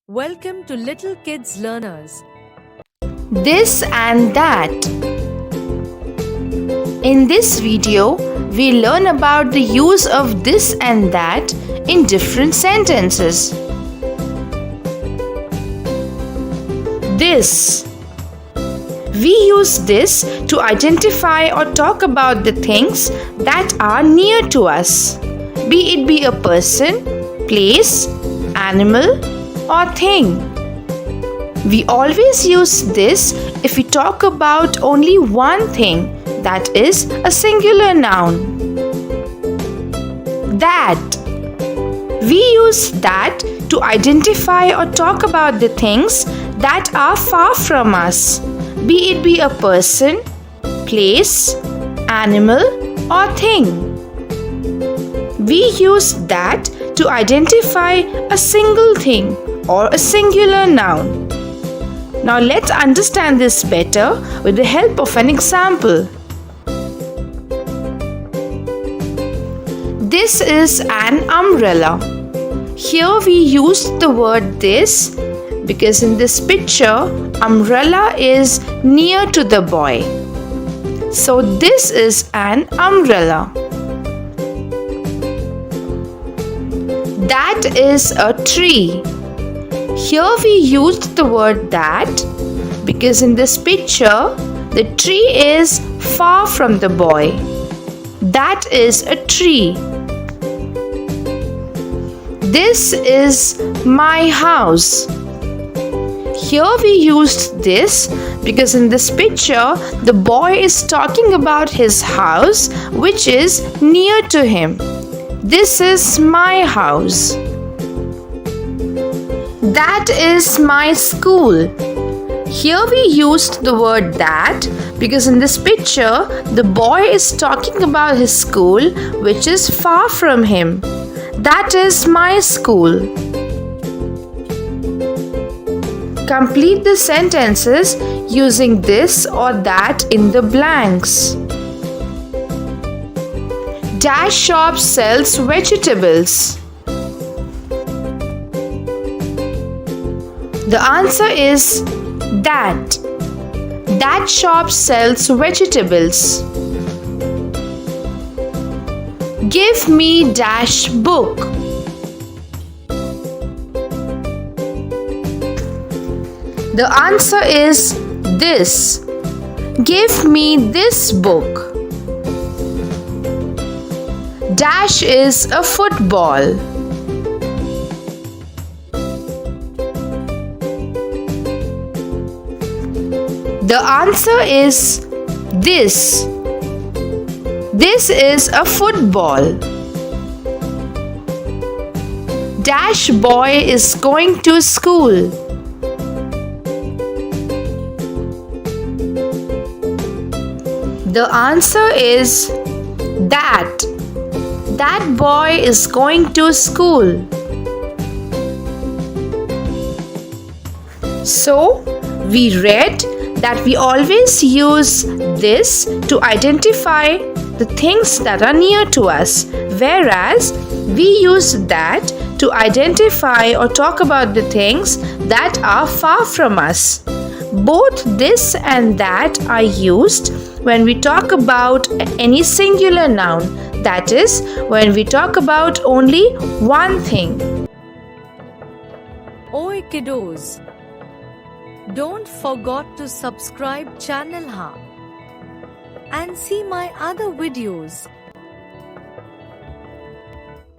Welcome to Little Kids Learners. This and that. In this video, we learn about the use of this and that in different sentences. This. We use this to identify or talk about the things that are near to us, be it a person, place, animal, or thing. We always use this if we talk about only one thing, that is a singular noun. That. We use that to identify or talk about the things that are far from us, be it a person, place, animal, or thing. We use that to identify a single thing or a singular noun. Now let's understand this better with the help of an example. This is an umbrella. Here we used the word this because in this picture, umbrella is near to the boy. So this is an umbrella. That is a tree. Here we used the word that because in this picture, the tree is far from the boy. That is a tree. This is my house. Here we used this because in this picture, the boy is talking about his house which is near to him. This is my house. That is my school. Here we used the word that because in this picture, the boy is talking about his school which is far from him. That is my school. Complete the sentences using this or that in the blanks. Dash shop sells vegetables. The answer is that. That shop sells vegetables. Give me dash book. The answer is this. Give me this book. Dash is a football. The answer is this. This is a football. Dash boy is going to school. The answer is that. That boy is going to school. So, we read that we always use this to identify the things that are near to us, whereas we use that to identify or talk about the things that are far from us. Both this and that are used when we talk about any singular noun, that is, when we talk about only one thing. Oi kiddos! Don't forget to subscribe channel and see my other videos.